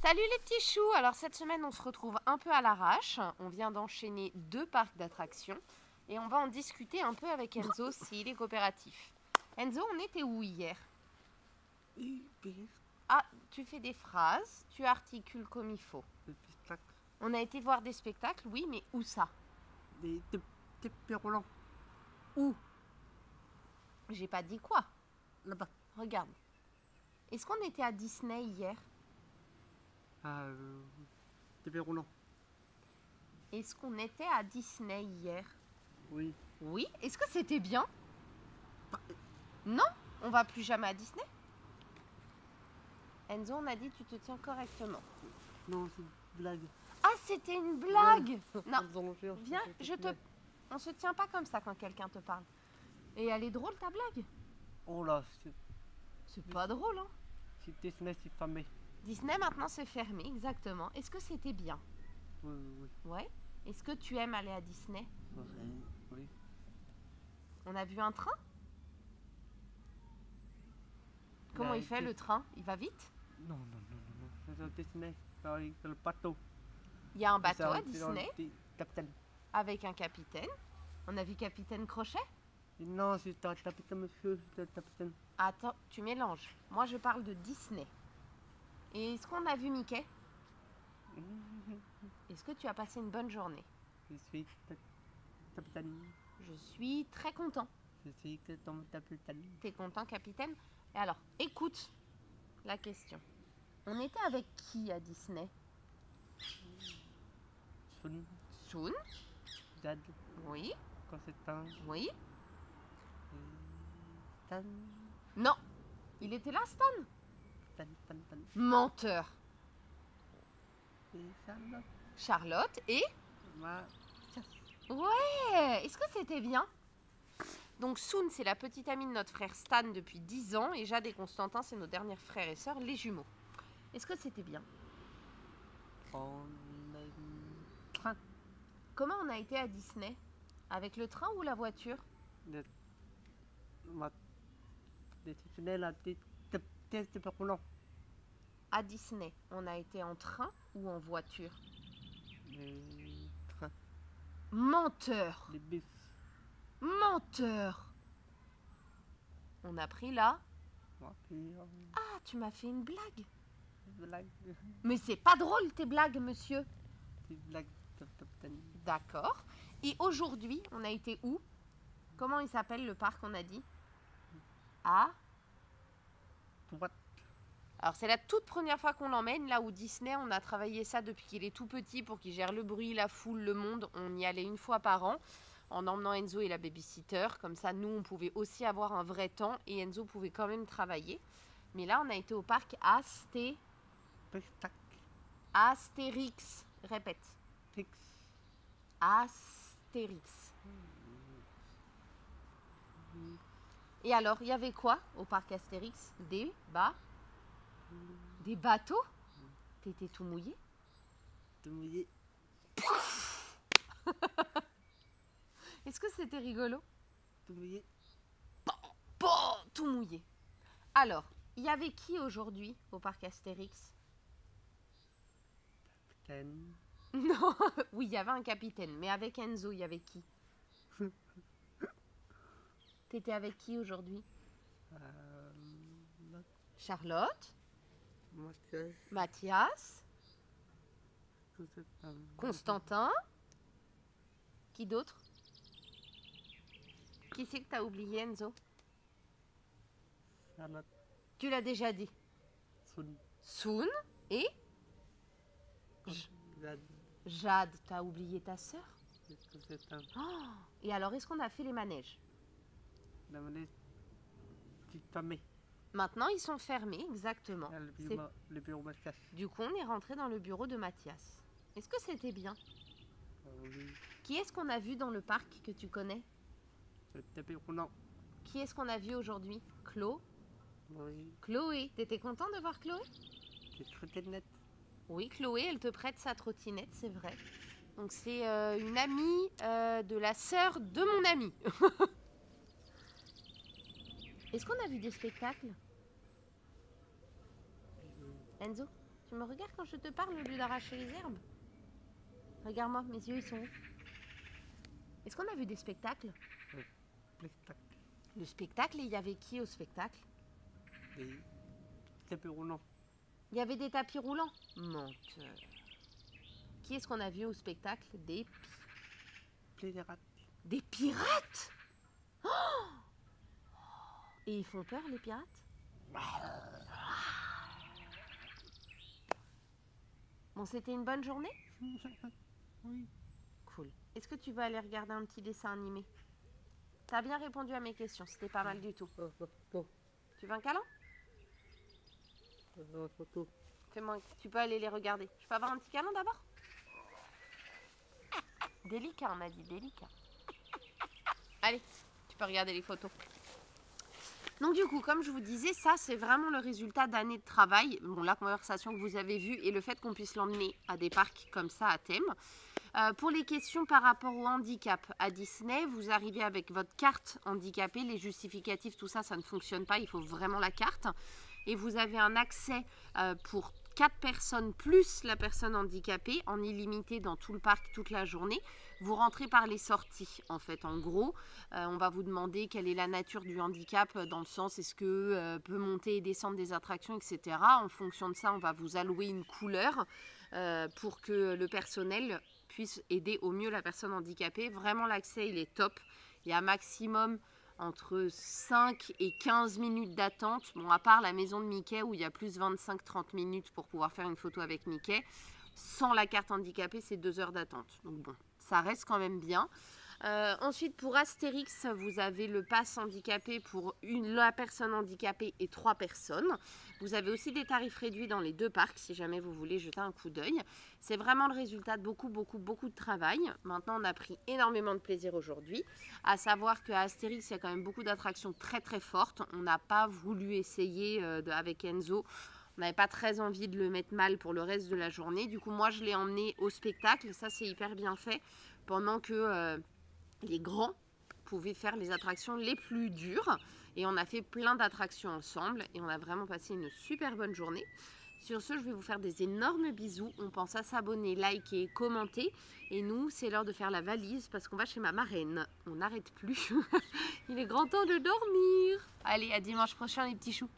Salut les petits choux! Alors cette semaine on se retrouve un peu à l'arrache. On vient d'enchaîner 2 parcs d'attractions et on va en discuter un peu avec Enzo s'il est coopératif. Enzo, on était où hier? Ah, tu fais des phrases, tu articules comme il faut. On a été voir des spectacles, oui, mais où ça? Des tapis roulants. Où? J'ai pas dit quoi. Là-bas. Regarde. Est-ce qu'on était à Disney hier? Tapis roulants. Est-ce qu'on était à Disney hier? Oui. Oui. Est-ce que c'était bien? Non, on va plus jamais à Disney. Enzo, on a dit tu te tiens correctement. Non, c'est une blague. Ah, c'était une blague. Non, viens, Viens, on se tient pas comme ça quand quelqu'un te parle. Et elle est drôle ta blague? Oh là, C'est pas drôle, hein? c'est Disney, c'est fermé. Disney maintenant c'est fermé, exactement. Est-ce que c'était bien? Oui, oui, Ouais. Est-ce que tu aimes aller à Disney? oui. Oui. On a vu un train? Comment il fait le train? Il va vite? Non, non, non, non, non. C'est dans Disney. C'est le bateau. Il y a un bateau à C'est dans Disney le capitaine. avec un capitaine. On a vu Capitaine Crochet? Non, c'est un capitaine, monsieur. C'est un capitaine. Attends, tu mélanges. Moi je parle de Disney. Et est-ce qu'on a vu Mickey? Est-ce que tu as passé une bonne journée? Je suis capitaine. Je suis très content. Je suis ton capitaine. T'es content, capitaine? Et alors, écoute la question. On était avec qui à Disney? Sun, Soon? Jad, Oui. Constantin, Oui. Tan, Non. Il était là, Stan? Tan. Menteur. Et Charlotte, Charlotte et... Mathias. Ouais. Est-ce que c'était bien? Donc Soon, c'est la petite amie de notre frère Stan depuis 10 ans. Et Jade et Constantin, c'est nos derniers frères et sœurs, les jumeaux. Est-ce que c'était bien? En train Comment on a été à Disney? Avec le train ou la voiture? de tunnels à des tests de roulant. À Disney, on a été en train ou en voiture? Les trains, Menteur! les bus. Menteur! On a pris là. Voiture, Ah, tu m'as fait une blague. blague, Mais c'est pas drôle tes blagues, monsieur. des blagues de capitaine. D'accord. Et aujourd'hui, on a été où? Comment il s'appelle le parc, on a dit? Ah. Droite, Alors c'est la toute première fois qu'on l'emmène, là où Disney, on a travaillé ça depuis qu'il est tout petit pour qu'il gère le bruit, la foule, le monde. On y allait une fois par an en emmenant Enzo et la babysitter. Comme ça, nous, on pouvait aussi avoir un vrai temps et Enzo pouvait quand même travailler. Mais là, on a été au parc pestac, Astérix. Répète. fix, Astérix. Et alors, il y avait quoi au parc Astérix? Des bateaux? T'étais tout mouillé? tout mouillé. Est-ce que c'était rigolo? Tout mouillé. Tout mouillé. Alors, il y avait qui aujourd'hui au parc Astérix? Capitaine, Non, oui, il y avait un capitaine, mais avec Enzo, il y avait qui? T'étais avec qui aujourd'hui? Charlotte, Mathias, Mathias, Constantin, Constantin. Qui d'autre? Qui c'est que t'as oublié, Enzo? Charlotte, Tu l'as déjà dit. Sun, Soon et Jad, Jade. T'as oublié ta sœur? Constantin. Oh, et alors, est-ce qu'on a fait les manèges? La monnaie, c'est fermé. Maintenant, ils sont fermés, exactement. Le bureau Mathias. Du coup, on est rentré dans le bureau de Mathias. Est-ce que c'était bien? Oui, Qui est-ce qu'on a vu dans le parc que tu connais? le tapis roulant. Qui est-ce qu'on a vu aujourd'hui? Oui, Chloé. T'étais content de voir Chloé? c'est très net. Oui, Chloé, elle te prête sa trottinette, c'est vrai. Donc c'est une amie de la sœur de mon ami. Est-ce qu'on a vu des spectacles? Enzo? Tu me regardes quand je te parle au lieu d'arracher les herbes? Regarde-moi, mes yeux ils sont où? Est-ce qu'on a vu des spectacles? Spectacle. Le spectacle, et il y avait qui au spectacle? Des tapis roulants. Il y avait des tapis roulants. Menteur. Qui est-ce qu'on a vu au spectacle? Pirates. Des pirates? Oh! Et ils font peur, les pirates? Bon, c'était une bonne journée? Oui. Cool. Est-ce que tu veux aller regarder un petit dessin animé? T'as bien répondu à mes questions, c'était pas mal du tout. Tu veux un câlin? Photo. Fais-moi, tu peux aller les regarder. Je peux avoir un petit câlin d'abord? Délicat, on m'a dit, délicat. Allez, tu peux regarder les photos. Donc du coup, comme je vous disais, ça c'est vraiment le résultat d'années de travail. Bon, la conversation que vous avez vue et le fait qu'on puisse l'emmener à des parcs comme ça à thème. Pour les questions par rapport au handicap à Disney, vous arrivez avec votre carte handicapée, les justificatifs, tout ça, ça ne fonctionne pas, il faut vraiment la carte. Et vous avez un accès pour 4 personnes plus la personne handicapée en illimité dans tout le parc toute la journée. Vous rentrez par les sorties en fait. En gros, on va vous demander quelle est la nature du handicap dans le sens est-ce que peut monter et descendre des attractions, etc. En fonction de ça, on va vous allouer une couleur pour que le personnel puisse aider au mieux la personne handicapée. Vraiment l'accès il est top. Il y a maximum entre 5 et 15 minutes d'attente. Bon, à part la maison de Mickey où il y a plus 25-30 minutes pour pouvoir faire une photo avec Mickey. Sans la carte handicapée, c'est 2 heures d'attente. Donc bon, ça reste quand même bien. Ensuite, pour Astérix, vous avez le pass handicapé pour la personne handicapée et 3 personnes. Vous avez aussi des tarifs réduits dans les 2 parcs si jamais vous voulez jeter un coup d'œil. C'est vraiment le résultat de beaucoup de travail. Maintenant, on a pris énormément de plaisir aujourd'hui. À savoir qu'à Astérix, il y a quand même beaucoup d'attractions très fortes. On n'a pas voulu essayer avec Enzo. On n'avait pas très envie de le mettre mal pour le reste de la journée. Du coup, moi, je l'ai emmené au spectacle. Ça, c'est hyper bien fait. Pendant que les grands pouvaient faire les attractions les plus dures. Et on a fait plein d'attractions ensemble. Et on a vraiment passé une super bonne journée. Sur ce, je vais vous faire des énormes bisous. On pense à s'abonner, liker, commenter. Et nous, c'est l'heure de faire la valise parce qu'on va chez ma marraine. On n'arrête plus. Il est grand temps de dormir. Allez, à dimanche prochain les petits choux.